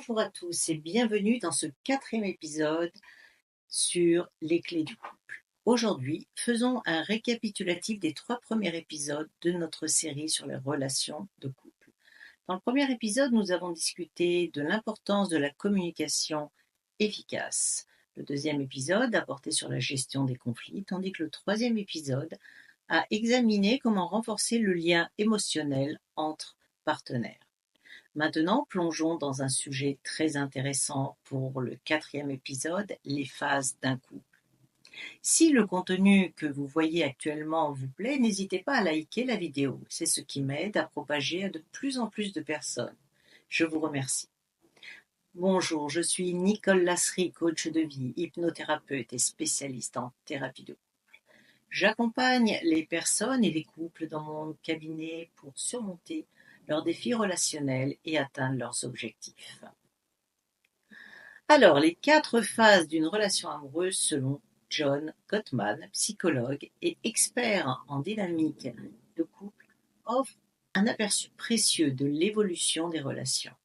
Bonjour à tous et bienvenue dans ce 4e épisode sur les clés du couple. Aujourd'hui, faisons un récapitulatif des 3 premiers épisodes de notre série sur les relations de couple. Dans le premier épisode, nous avons discuté de l'importance de la communication efficace. Le deuxième épisode a porté sur la gestion des conflits, tandis que le troisième épisode a examiné comment renforcer le lien émotionnel entre partenaires. Maintenant, plongeons dans un sujet très intéressant pour le 4e épisode, les phases d'un couple. Si le contenu que vous voyez actuellement vous plaît, n'hésitez pas à liker la vidéo. C'est ce qui m'aide à propager à de plus en plus de personnes. Je vous remercie. Bonjour, je suis Nicole Lasserie, coach de vie, hypnothérapeute et spécialiste en thérapie de couple. J'accompagne les personnes et les couples dans mon cabinet pour surmonter leurs défis relationnels et atteindre leurs objectifs. Alors, les 4 phases d'une relation amoureuse selon John Gottman, psychologue et expert en dynamique de couple, offrent un aperçu précieux de l'évolution des relations.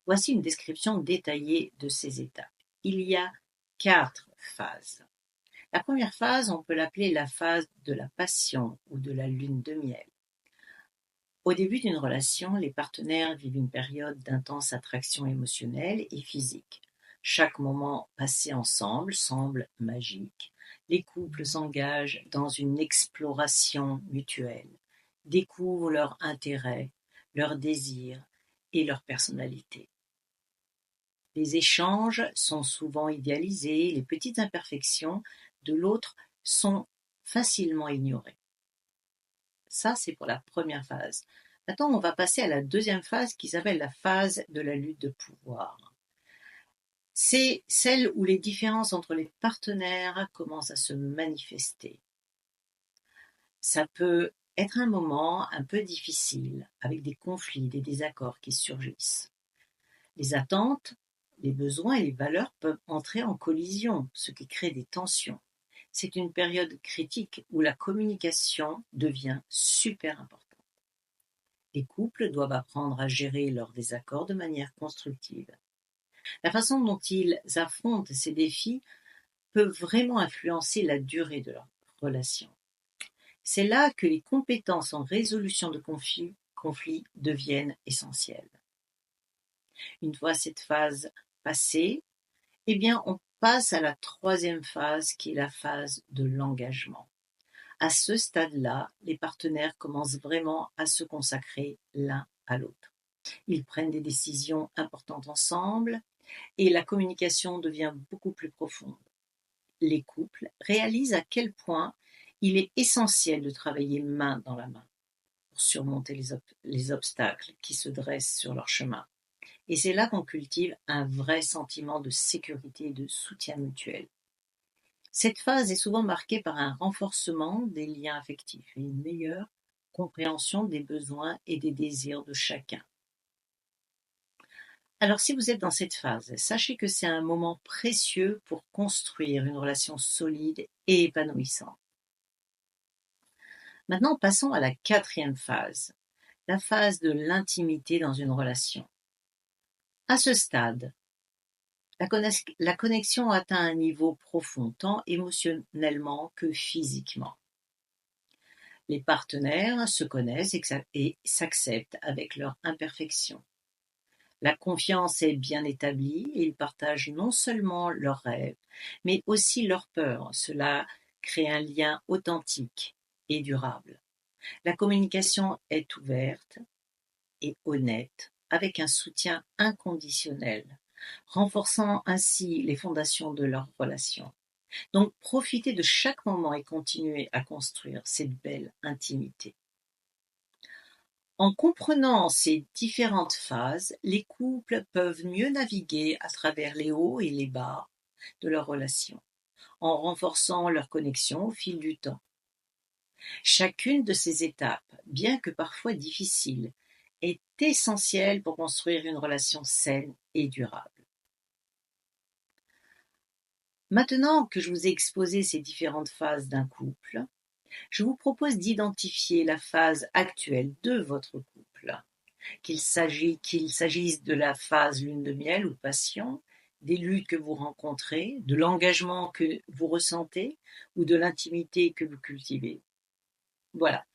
Voici une description détaillée de ces étapes. Il y a 4 phases. La première phase, on peut l'appeler la phase de la passion ou de la lune de miel. Au début d'une relation, les partenaires vivent une période d'intense attraction émotionnelle et physique. Chaque moment passé ensemble semble magique. Les couples s'engagent dans une exploration mutuelle, découvrent leurs intérêts, leurs désirs et leur personnalité. Les échanges sont souvent idéalisés, les petites imperfections de l'autre sont facilement ignorées. Ça, c'est pour la première phase. Maintenant, on va passer à la deuxième phase qui s'appelle la phase de la lutte de pouvoir. C'est celle où les différences entre les partenaires commencent à se manifester. Ça peut être un moment un peu difficile, avec des conflits, des désaccords qui surgissent. Les attentes, les besoins et les valeurs peuvent entrer en collision, ce qui crée des tensions. C'est une période critique où la communication devient super importante. Les couples doivent apprendre à gérer leurs désaccords de manière constructive. La façon dont ils affrontent ces défis peut vraiment influencer la durée de leur relation. C'est là que les compétences en résolution de conflits deviennent essentielles. Une fois cette phase passée, on passe à la troisième phase qui est la phase de l'engagement. À ce stade-là, les partenaires commencent vraiment à se consacrer l'un à l'autre. Ils prennent des décisions importantes ensemble et la communication devient beaucoup plus profonde. Les couples réalisent à quel point il est essentiel de travailler main dans la main pour surmonter les obstacles qui se dressent sur leur chemin. Et c'est là qu'on cultive un vrai sentiment de sécurité et de soutien mutuel. Cette phase est souvent marquée par un renforcement des liens affectifs et une meilleure compréhension des besoins et des désirs de chacun. Alors si vous êtes dans cette phase, sachez que c'est un moment précieux pour construire une relation solide et épanouissante. Maintenant, passons à la 4e phase, la phase de l'intimité dans une relation. À ce stade, la connexion atteint un niveau profond, tant émotionnellement que physiquement. Les partenaires se connaissent et s'acceptent avec leurs imperfections. La confiance est bien établie et ils partagent non seulement leurs rêves, mais aussi leurs peurs. Cela crée un lien authentique et durable. La communication est ouverte et honnête, avec un soutien inconditionnel, renforçant ainsi les fondations de leur relation. Donc, profitez de chaque moment et continuez à construire cette belle intimité. En comprenant ces différentes phases, les couples peuvent mieux naviguer à travers les hauts et les bas de leur relation, en renforçant leur connexion au fil du temps. Chacune de ces étapes, bien que parfois difficile, est essentielle pour construire une relation saine et durable. Maintenant que je vous ai exposé ces différentes phases d'un couple, je vous propose d'identifier la phase actuelle de votre couple. qu'il s'agisse de la phase lune de miel ou passion, des luttes que vous rencontrez, de l'engagement que vous ressentez ou de l'intimité que vous cultivez. Voilà.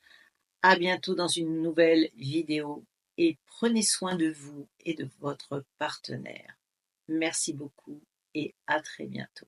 À bientôt dans une nouvelle vidéo et prenez soin de vous et de votre partenaire. Merci beaucoup et à très bientôt.